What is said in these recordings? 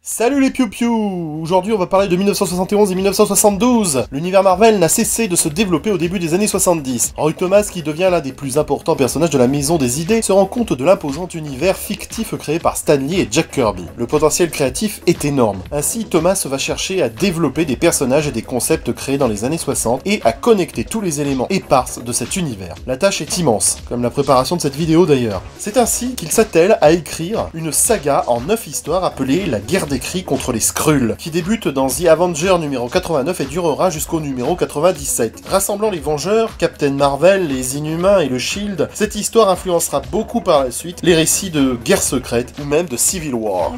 Salut les piou-piou! Aujourd'hui on va parler de 1971 et 1972. L'univers Marvel n'a cessé de se développer au début des années 70. Roy Thomas, qui devient l'un des plus importants personnages de la Maison des Idées, se rend compte de l'imposant univers fictif créé par Stan Lee et Jack Kirby. Le potentiel créatif est énorme. Ainsi, Thomas va chercher à développer des personnages et des concepts créés dans les années 60 et à connecter tous les éléments épars de cet univers. La tâche est immense, comme la préparation de cette vidéo d'ailleurs. C'est ainsi qu'il s'attelle à écrire une saga en 9 histoires appelée La Guerre des Cris contre les Skrulls, qui débute dans The Avenger numéro 89 et durera jusqu'au numéro 97. Rassemblant les Vengeurs, Captain Marvel, les Inhumains et le Shield, cette histoire influencera beaucoup par la suite les récits de Guerre secrète ou même de Civil War.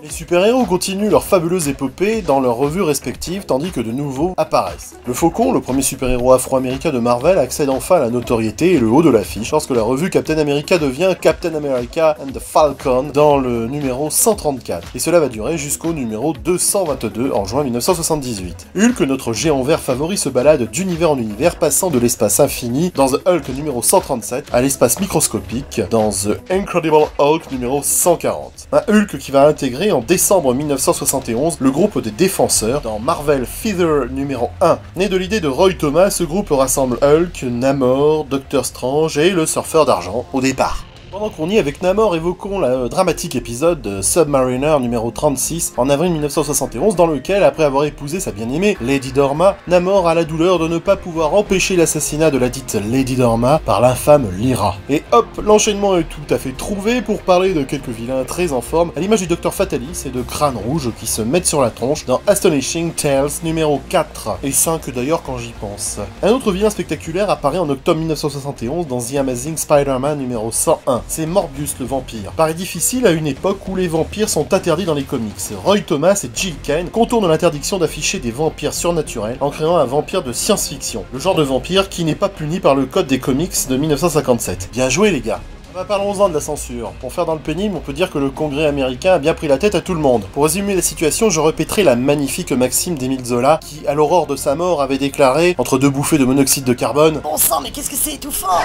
Les super-héros continuent leur fabuleuse épopée dans leurs revues respectives, tandis que de nouveaux apparaissent. Le Faucon, le premier super-héros afro-américain de Marvel, accède enfin à la notoriété et le haut de l'affiche lorsque la revue Captain America devient Captain America and the Falcon dans le numéro 134, et cela va durer jusqu'au numéro 222 en juin 1978. Hulk, notre géant vert favori, se balade d'univers en univers, passant de l'espace infini dans The Hulk numéro 137 à l'espace microscopique dans The Incredible Hulk numéro 140. Un Hulk qui va intégrer en décembre 1971 le groupe des Défenseurs dans Marvel Feather numéro 1. Né de l'idée de Roy Thomas, ce groupe rassemble Hulk, Namor, Doctor Strange et le Surfeur d'Argent au départ. Pendant qu'on y est avec Namor, évoquons le dramatique épisode de Submariner numéro 36 en avril 1971, dans lequel, après avoir épousé sa bien-aimée Lady Dorma, Namor a la douleur de ne pas pouvoir empêcher l'assassinat de la dite Lady Dorma par l'infâme Lyra. Et hop, l'enchaînement est tout à fait trouvé pour parler de quelques vilains très en forme, à l'image du Docteur Fatalis et de Crâne Rouge qui se mettent sur la tronche dans Astonishing Tales numéro 4, et 5 d'ailleurs quand j'y pense. Un autre vilain spectaculaire apparaît en octobre 1971 dans The Amazing Spider-Man numéro 101. C'est Morbius le vampire. Paraît difficile à une époque où les vampires sont interdits dans les comics. Roy Thomas et Jill Kane contournent l'interdiction d'afficher des vampires surnaturels en créant un vampire de science-fiction. Le genre de vampire qui n'est pas puni par le code des comics de 1957. Bien joué les gars! Parlons-en de la censure. Pour faire dans le pénible, on peut dire que le Congrès américain a bien pris la tête à tout le monde. Pour résumer la situation, je répéterai la magnifique maxime d'Émile Zola, qui, à l'aurore de sa mort, avait déclaré, entre deux bouffées de monoxyde de carbone, Bon sang, mais qu'est-ce que c'est étouffant!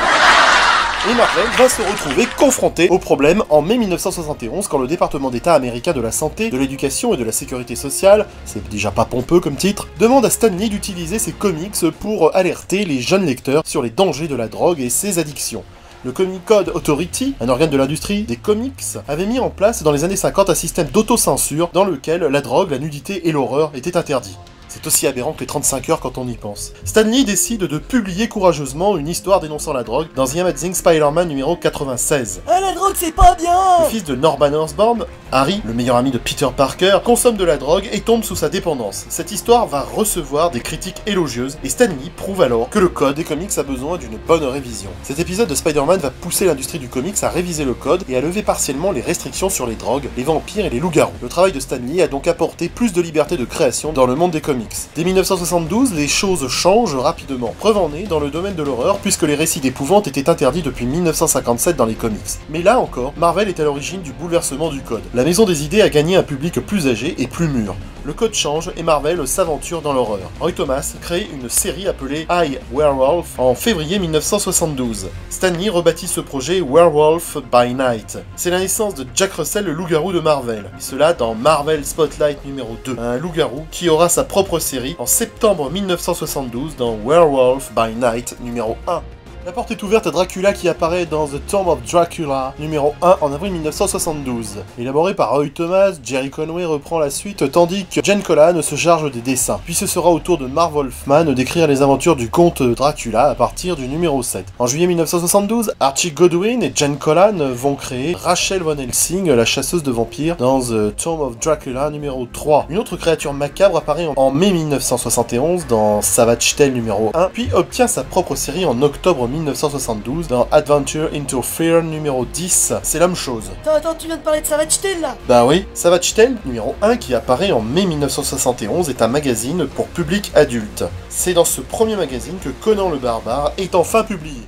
Et Marvel va se retrouver confronté au problème en mai 1971 quand le département d'État américain de la santé, de l'éducation et de la sécurité sociale, c'est déjà pas pompeux comme titre, demande à Stan Lee d'utiliser ses comics pour alerter les jeunes lecteurs sur les dangers de la drogue et ses addictions. Le Comic Code Authority, un organe de l'industrie des comics, avait mis en place dans les années 50 un système d'autocensure dans lequel la drogue, la nudité et l'horreur étaient interdits. C'est aussi aberrant que les 35 heures quand on y pense. Stan Lee décide de publier courageusement une histoire dénonçant la drogue dans The Amazing Spider-Man numéro 96. Ah, la drogue, c'est pas bien! Le fils de Norman Osborn, Harry, le meilleur ami de Peter Parker, consomme de la drogue et tombe sous sa dépendance. Cette histoire va recevoir des critiques élogieuses et Stan Lee prouve alors que le code des comics a besoin d'une bonne révision. Cet épisode de Spider-Man va pousser l'industrie du comics à réviser le code et à lever partiellement les restrictions sur les drogues, les vampires et les loups-garous. Le travail de Stan Lee a donc apporté plus de liberté de création dans le monde des comics. Dès 1972, les choses changent rapidement. Preuve en est dans le domaine de l'horreur, puisque les récits d'épouvante étaient interdits depuis 1957 dans les comics. Mais là encore, Marvel est à l'origine du bouleversement du code. La Maison des Idées a gagné un public plus âgé et plus mûr. Le code change et Marvel s'aventure dans l'horreur. Roy Thomas crée une série appelée I, Werewolf en février 1972. Stan Lee rebaptit ce projet Werewolf by Night. C'est la naissance de Jack Russell, le loup-garou de Marvel. Et cela dans Marvel Spotlight numéro 2. Un loup-garou qui aura sa propre série en septembre 1972 dans Werewolf by Night numéro 1. La porte est ouverte à Dracula qui apparaît dans The Tomb of Dracula numéro 1 en avril 1972. Élaboré par Roy Thomas, Jerry Conway reprend la suite tandis que Jen Collan se charge des dessins. Puis ce sera au tour de Marv Wolfman d'écrire les aventures du comte Dracula à partir du numéro 7. En juillet 1972, Archie Goodwin et Jen Collan vont créer Rachel Van Helsing, la chasseuse de vampires, dans The Tomb of Dracula numéro 3. Une autre créature macabre apparaît en mai 1971 dans Savage Tale numéro 1, puis obtient sa propre série en octobre 1972 dans Adventure into Fear numéro 10. C'est la même chose. Attends, tu viens de parler de Savage Tale là? Bah oui, Savage Tale numéro 1 qui apparaît en mai 1971 est un magazine pour public adulte. C'est dans ce premier magazine que Conan le Barbare est enfin publié.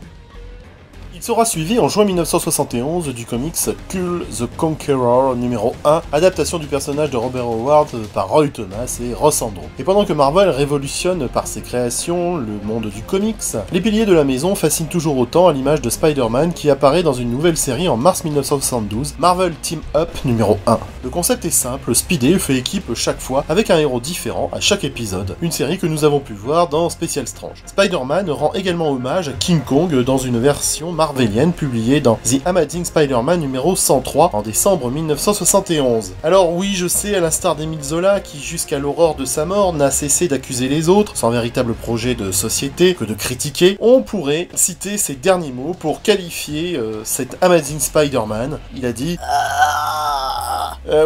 Il sera suivi en juin 1971 du comics Kull the Conqueror numéro 1, adaptation du personnage de Robert Howard par Roy Thomas et Ross Andru. Et pendant que Marvel révolutionne par ses créations le monde du comics, les piliers de la maison fascinent toujours autant à l'image de Spider-Man qui apparaît dans une nouvelle série en mars 1972, Marvel Team Up numéro 1. Le concept est simple, Spidey fait équipe chaque fois avec un héros différent à chaque épisode, une série que nous avons pu voir dans Special Strange. Spider-Man rend également hommage à King Kong dans une version marvelienne publiée dans The Amazing Spider-Man numéro 103 en décembre 1971. Alors oui, je sais, à l'instar d'Émile Zola, qui jusqu'à l'aurore de sa mort n'a cessé d'accuser les autres, sans véritable projet de société, que de critiquer, on pourrait citer ses derniers mots pour qualifier cet Amazing Spider-Man. Il a dit...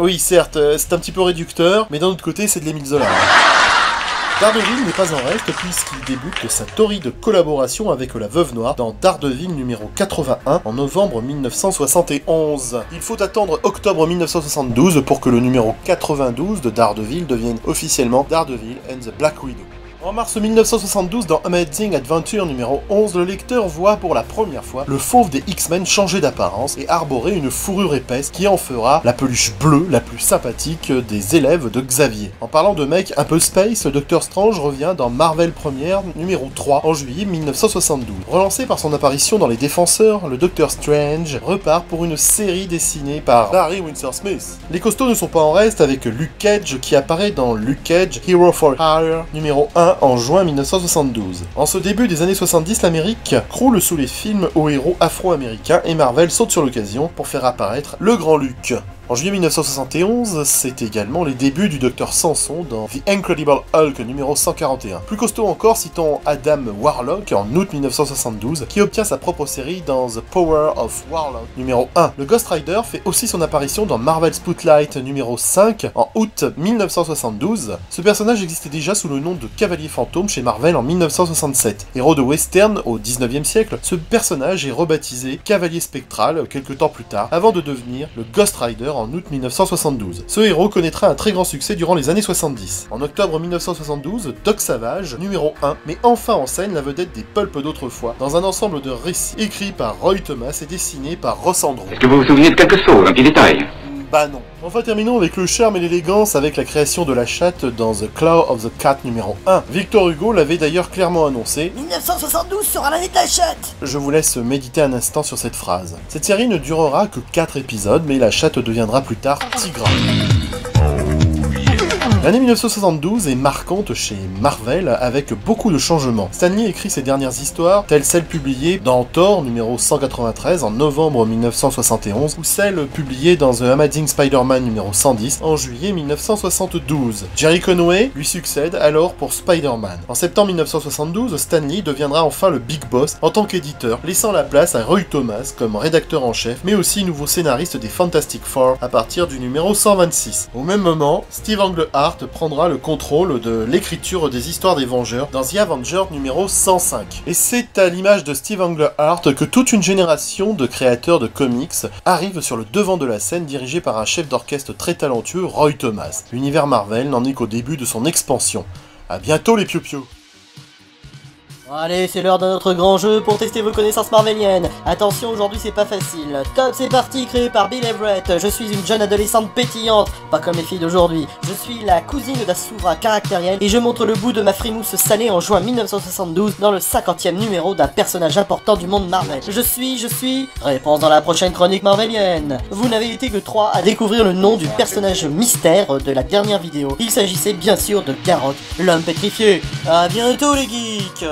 oui, certes, c'est un petit peu réducteur, mais d'un autre côté, c'est de l'Émile Zola. Daredevil n'est pas en reste puisqu'il débute sa torride collaboration avec la Veuve Noire dans Daredevil numéro 81 en novembre 1971. Il faut attendre octobre 1972 pour que le numéro 92 de Daredevil devienne officiellement Daredevil and the Black Widow. En mars 1972, dans Amazing Adventure numéro 11, le lecteur voit pour la première fois le fauve des X-Men changer d'apparence et arborer une fourrure épaisse qui en fera la peluche bleue la plus sympathique des élèves de Xavier. En parlant de mec un peu space, le Docteur Strange revient dans Marvel Première numéro 3 en juillet 1972. Relancé par son apparition dans Les Défenseurs, le Docteur Strange repart pour une série dessinée par Barry Windsor Smith. Les costauds ne sont pas en reste avec Luke Cage qui apparaît dans Luke Cage Hero for Hire numéro 1 en juin 1972. En ce début des années 70, l'Amérique croule sous les films aux héros afro-américains et Marvel saute sur l'occasion pour faire apparaître le Grand Luke. En juillet 1971, c'est également les débuts du Docteur Samson dans The Incredible Hulk numéro 141. Plus costaud encore, citons Adam Warlock en août 1972, qui obtient sa propre série dans The Power of Warlock numéro 1. Le Ghost Rider fait aussi son apparition dans Marvel Spotlight numéro 5 en août 1972. Ce personnage existait déjà sous le nom de Cavalier Fantôme chez Marvel en 1967. Héros de western au 19e siècle, ce personnage est rebaptisé Cavalier Spectral quelques temps plus tard, avant de devenir le Ghost Rider en août 1972. Ce héros connaîtra un très grand succès durant les années 70. En octobre 1972, Doc Savage, numéro 1, met enfin en scène la vedette des pulps d'autrefois, dans un ensemble de récits écrits par Roy Thomas et dessinés par Ross Andru. Est-ce que vous vous souvenez de quelque chose, un petit détail? Bah non. Enfin, terminons avec le charme et l'élégance avec la création de la chatte dans The Claw of the Cat numéro 1. Victor Hugo l'avait d'ailleurs clairement annoncé. 1972 sera l'année de la chatte. Je vous laisse méditer un instant sur cette phrase. Cette série ne durera que 4 épisodes, mais la chatte deviendra plus tard Tigra. L'année 1972 est marquante chez Marvel avec beaucoup de changements. Stan Lee écrit ses dernières histoires, telles celles publiées dans Thor numéro 193 en novembre 1971 ou celles publiées dans The Amazing Spider-Man numéro 110 en juillet 1972. Jerry Conway lui succède alors pour Spider-Man. En septembre 1972, Stan Lee deviendra enfin le Big Boss en tant qu'éditeur, laissant la place à Roy Thomas comme rédacteur en chef, mais aussi nouveau scénariste des Fantastic Four à partir du numéro 126. Au même moment, Steve Englehart prendra le contrôle de l'écriture des histoires des Vengeurs dans The Avengers numéro 105. Et c'est à l'image de Steve Englehart que toute une génération de créateurs de comics arrive sur le devant de la scène dirigé par un chef d'orchestre très talentueux, Roy Thomas. L'univers Marvel n'en est qu'au début de son expansion. À bientôt les piou-piou. Allez, c'est l'heure d'un autre grand jeu pour tester vos connaissances marveliennes. Attention, aujourd'hui c'est pas facile. Top, c'est parti, créé par Bill Everett. Je suis une jeune adolescente pétillante, pas comme les filles d'aujourd'hui. Je suis la cousine d'Asura caractérielle et je montre le bout de ma frimousse salée en juin 1972 dans le 50e numéro d'un personnage important du monde Marvel. Je suis... Réponse dans la prochaine chronique marvelienne. Vous n'avez été que 3 à découvrir le nom du personnage mystère de la dernière vidéo. Il s'agissait bien sûr de Garrok, l'homme pétrifié. À bientôt les geeks.